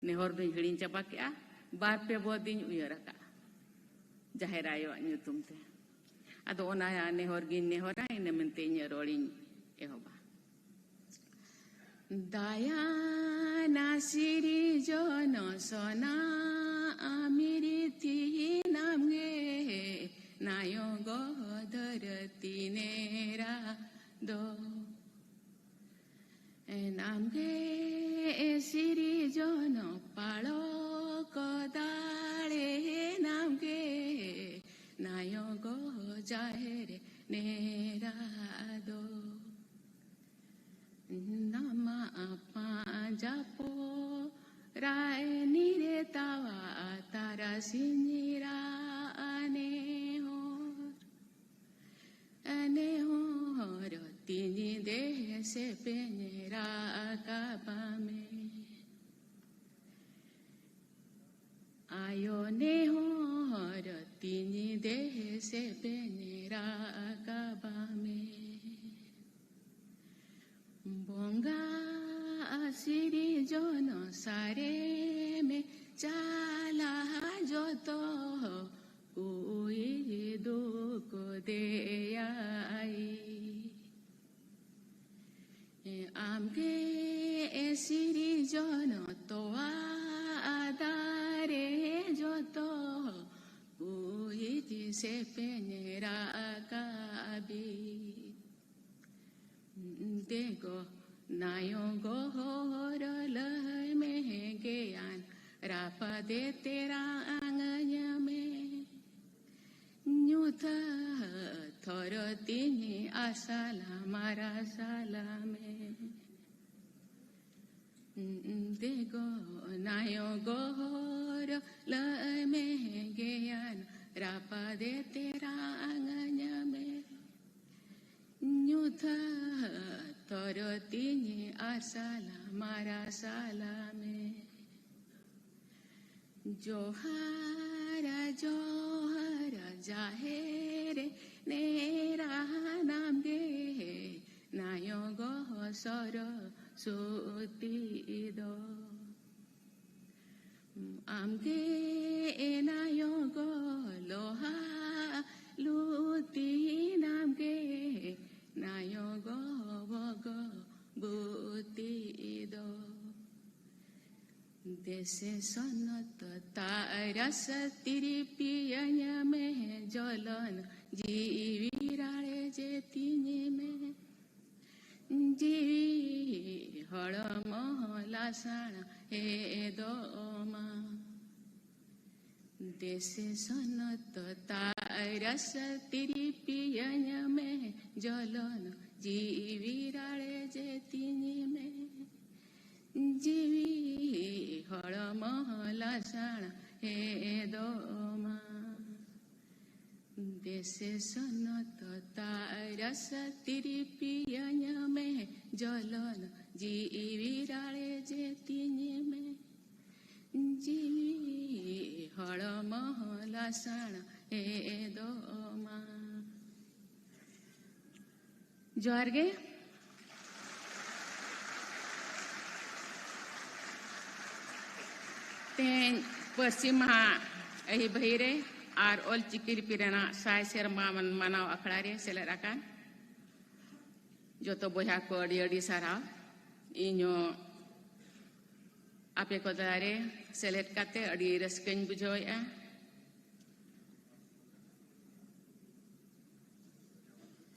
नेहर दुई हिड़ी चाबा के बार पे बोदिन उयरका जाहेर आयो nyutum te ado ona nehor gin nehora ine mentenya rolin ehoba daya nasiri jono sona amiriti namge nayo godarati nera do namge siri jono palo kodale namge nayo go jahere nerado nama apa japo rai nire tawa tara sinira anehor tini de se penera kabame ayo nehor tini de se penera kabame bonga asiri jono sare me chala joto kui duko de ai amge asiri jono toa adare joto kui se penera kabi dego nayo gohora lai mehegean rapa de tera anganyame nyuta thorotini asala mara salame dego nayo gohora lai mehegean rapa de tera anganyame nyuta torotini asala mara salame johara johara jahere nera namge nayo go soro sutido amge nayo go loha luti namge nayo go bogo butido dese sonat taras tiripiyanya me jolan jivirale jetini me jivi hara mohla sana he doma dese sonat taras tiripiyanya me jolan jivirale jetini me jivi hara mohla sana he doma dese sonat taras tiripiyanya me jolan jivirale jetini me jivi hara mohla sana he doma जोहारगे तेन पश्चिम अही बहिरे और ओल चिकिर पिरना साय सेरमा मन मनाव अखड़ारे सेलेराकान जो तो बोहा को अड़ी अड़ी सारा इन्यो आपे को दारे सेलेट काते अड़ी रस्कन बुझोया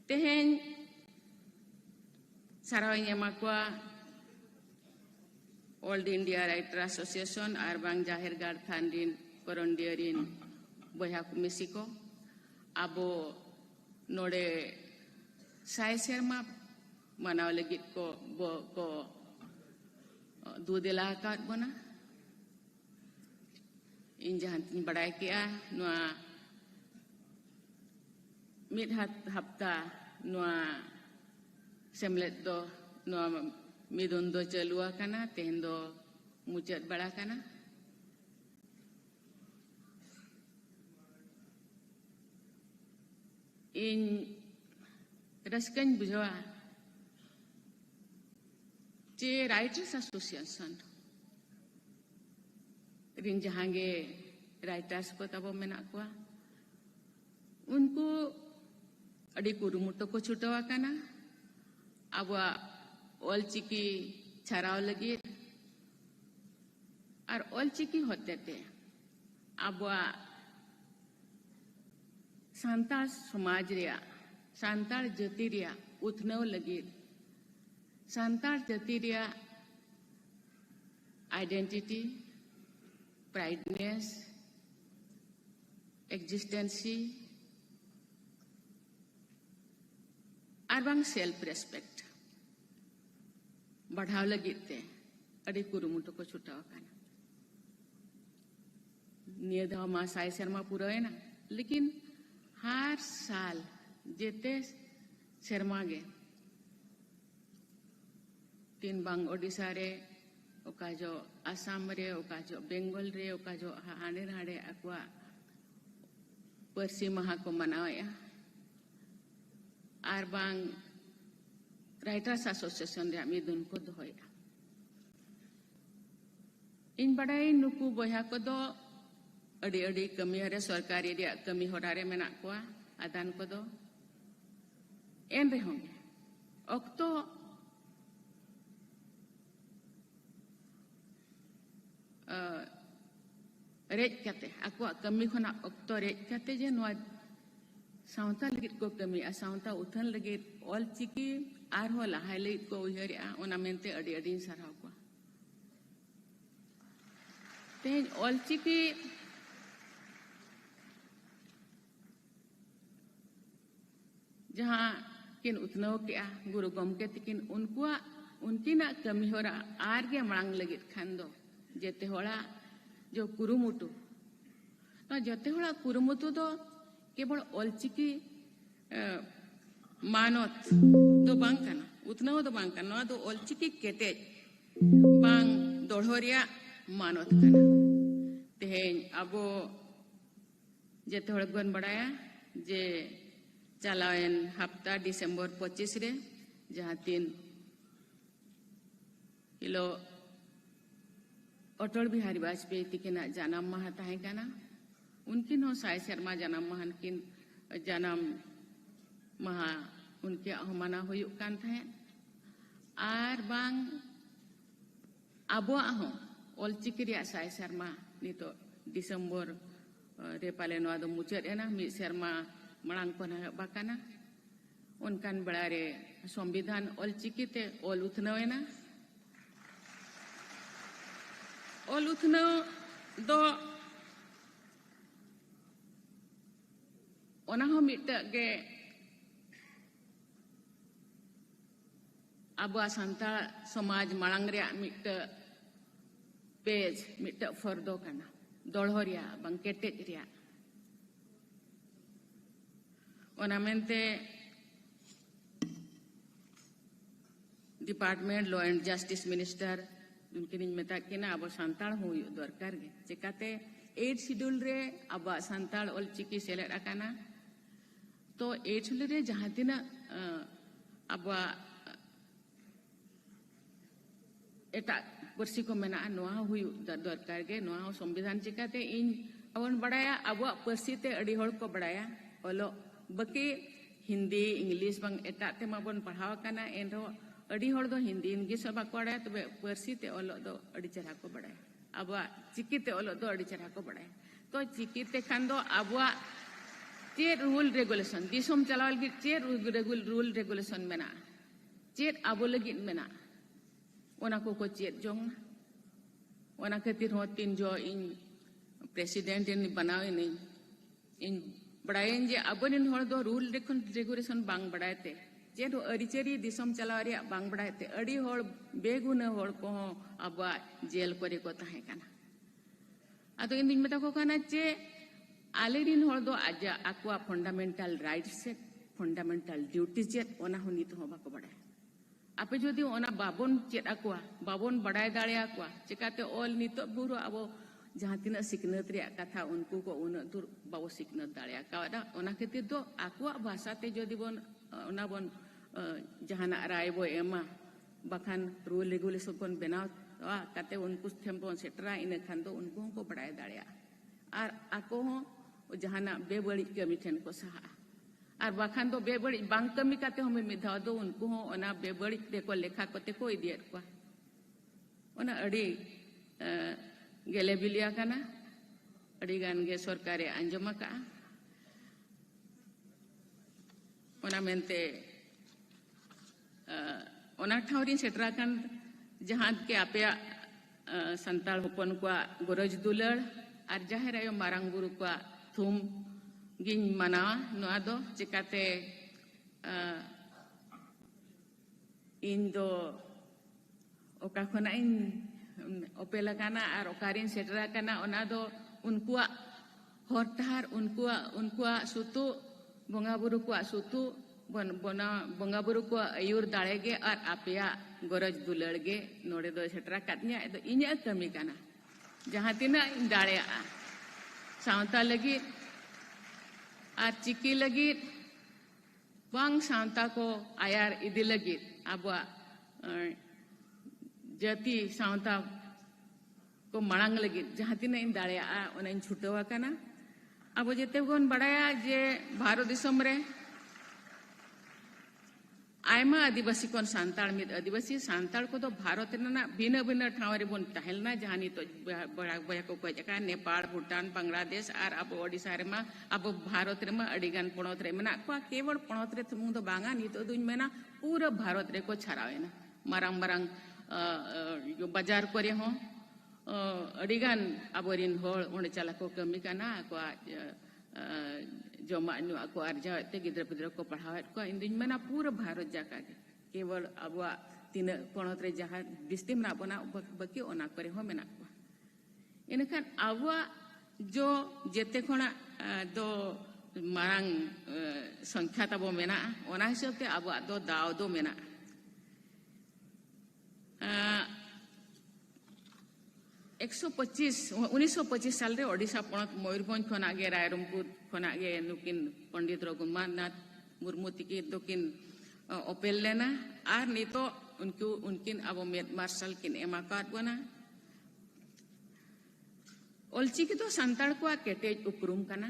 तेन Sarawanya makwa Old India Writer Association arbang jahir gar thandin korondiarin boya komisi ko abo node sai serma manaw legit ko bo ko dudela kat bona injahan tin badai kia noa mid hafta noa semlet do no midun do chalua kana tendo muchat bada kana in raskan bujwa che Writers Association rin jahange writers ko tabo menak kuwa unku adi kurumuto ko chutaw akana abwa olchiki charaw lagi ar olchiki hotete abwa santal samaj reya santal jati reya utnaw lagi santal jati reya identity prideness existency arbang self respect बढ़ाव लगी ते अड़ी कुरुमुटो को छुटाव काना निये दाव मा साई शर्मा पूरा है ना लेकिन हर साल जेते शर्मा गे 3 बांग ओडिशा रे ओका जो आसाम रे ओका जो बेंगल रे ओका जो हाने हाड़े अक्वा परसी महा को मनाया आर बांग राइटर्स एसोसिएशन रे आमी दुन को दोया इन बड़ाई नुकु बया को दो अड़ी अड़ी कमी रे सरकारी रे कमी होरारे मेना कोआ आदान को दो एन रे होंगे अक्तो रेज कते आको कमी खना अक्तो रेज कते जे नोआ सावता लगित को कमी आ सावता उथन लगित ऑल चिकी आर हो लाहाले को उहरिया ओना मेनते अडी अडी सराव को ते ऑल चिकी जहां किन उतनव के गुरु गमके तिकिन उनकिना कमी होरा आर के मांग लगित खांदो जेते होला जो कुरुमुटु तो जेते होला कुरुमुटु दो केवल ऑलचिकी मानत दो बांग काना उतनाव दो बांग काना दो ऑलचिकी केटे बांग दोढ़ोरिया मानत काना तेहें अबो जेते होला गन बड़ाया जे चलावेन हफ्ता दिसंबर 25 रे जहां 3 किलो अटल बिहारी वाजपेयी तिकिना जन्म माह ताहे काना उनकिन हो साई शर्मा जन्म माह किन जन्म माह उनके अहमाना हुयुक कान थाहे आर बांग अबो हो ऑलचिकी रे साई शर्मा नितो दिसंबर रे पाले नोआ दो मुचाद एना मि शर्मा मलांग पना बाकाना उनकान बड़ा रे संविधान ऑलचिकी ते ऑल उथनवेना ऑल उथनव दो ओना हो मिट्टा गे अबुआ संताल समाज मांग रे मिट्टा पेज मिट्टा फर्दो काना दोढ़ोरिया बांग केटेज रिया ओना मेनते department law and justice minister उनकिन मेता किना अब संताल हो दरकार गे चिकाते 8 शेड्यूल रे अब संताल ऑलचिकी सेलेक्ट आकाना तो 8 शेड्यूल रे जहां तिना अब एटा परसी को मेना नोआ हुई दरकार गे नोआ संविधान चिकाते इन अवन बड़ाया अब परसी ते अड़ी होड़ को बड़ाया ओलो बकी हिंदी इंग्लिश बांग एटा ते माबन पढ़ाव काना एनरो अड़ी होड़ दो हिंदी इंग्लिश बा को बड़ाया तबे परसी ते ओलो दो अड़ी चरा को बड़ाया अब चिकी ते ओलो दो अड़ी चरा को बड़ाया तो चिकी ते खान दो अब चेर रूल रेगुलेशन दिसम चलावल की चेर रूल रेगुलेशन मेना चेर अब लगी मेना ओना को चेर जोंग ओना खातिर हो 3 जो इन प्रेसिडेंट इन बनावे नहीं इन बड़ायन जे अबनिन होड़ दो रूल रेगुलेशन बांग बड़ायते जे दो अरिचेरी दिसम चलावरिया बांग बड़ायते अड़ी होड़ बेगुना होड़ को अब जेल करे को ताहे काना अतो इन मेता को काना जे आलेडिन होड़ दो आज आक्वा फंडामेंटल राइट्स से फंडामेंटल ड्यूटीज जे ओना हो नित हो बाको बड़ाय आपे जदि ओना बाबन चेद आक्वा बाबन बड़ाय दाड़े आक्वा चिकाते ऑल नित बुरो अब जहां तिना सिकनत रे कथा उनको को उन दूर बाबो सिकनत दाड़े आकादा ओना खातिर दो आक्वा भाषा ते जदि बन ओना बन जहाना राय बो एमा बाखान रूल रेगुलेशन बन बनाव काते उनको ठेम बन सेटरा इन खान दो उनको को बड़ाय दाड़िया और आको हो जहाना बेबड़ी कमी ठेन को सहा और बाखान दो बेबड़ी बांग कमी काते हम मिधाव दो उनको हो ओना बेबड़ी देखो लेखा कोते को इदियर को ओना अड़ी गेले बिलिया काना अड़ी गान गे सरकारे अंजमा का ओना मेनते ओना ठावरी सेटरा कान जहां के आपे संताल होपन को गरज दुलड़ और जाहिर आयो मारांग बुरु को थुम गिन मनावा नोआ दो चिकाते इन दो ओका खना इन ओपेला काना और ओकारिन सेटरा काना ओना दो उनको हरतार उनको सुतु बंगा बुरु को सुतु बंगा बुरु को आयुर दाड़ेगे और आपेया गरज दुलड़गे नोड़े दो सेटरा काटनिया तो इन्या कमी काना जहां तिना दाड़े सावता लगी और चिकी लगी बांग सावता को आयार इदी लगी अब जाति सावता को मड़ांग लगी जहां तिना इन दाड़े उन छुटवा काना अब जेते बन बड़ाया जे भारत दिसम रे आयमा आदिवासी कोन सांताल मिद आदिवासी सांताल को तो भारत ना भिन्न भिन्न ठावरे बन तहलना जहानी तो बड़ा बया को जका नेपाल भूटान बांग्लादेश और अब ओडिशा रे मा अब भारत रे मा अडिगान पणत रे मेना को केवल पणत रे तुम तो बांगा नी तो दुन मेना पूरा भारत रे को छरावेना मारांग मारांग जो बाजार करे हो अडिगान अबरिन होल ओने चला को कमी काना को जमा को अर्जाते गिद्र पिद्र को पढ़ावे को इन दिन में पूरा भारत जाका केवल अब तीन पणत रे जहां बिस्ती में बना बकी ओना करे हो मेना को इनखान अब जो जेते खोना दो मारांग संख्या तब मेना ओना हिसाब ते अब दो दाव दो मेना 1925 साल रे ओडिशा पणत मयूरभंज खना गे रायरंगपुर खना गे नुकिन पंडित रघुनाथ मुर्मू तिकी दोकिन ओपेल लेना और नितो उनकिन अब मेद मार्शल किन एमाकात बना ओलचिकी तो सांताल को केटेज उपरुम कना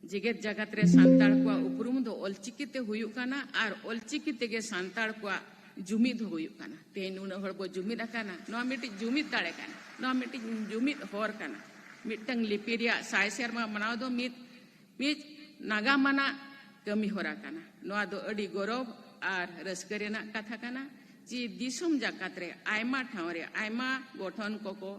जिगेत जगत रे सांताल को उपरुम दो ओलचिकी ते हुयु कना और ओलचिकी तेगे सांताल को जुमिद हुयु कना तेन उन हर बो जुमिद अकाना नो मिटी जुमिद दाड़े काना नो मिटी जुमिद होर कना मिटंग लिपिरिया साइसेर मा मनाव दो मिट नागा मना कमी होरा कना नो दो अडी गौरव और रस्करेना कथा कना जी दिसम जाकात रे आयमा ठाव रे आयमा गठन को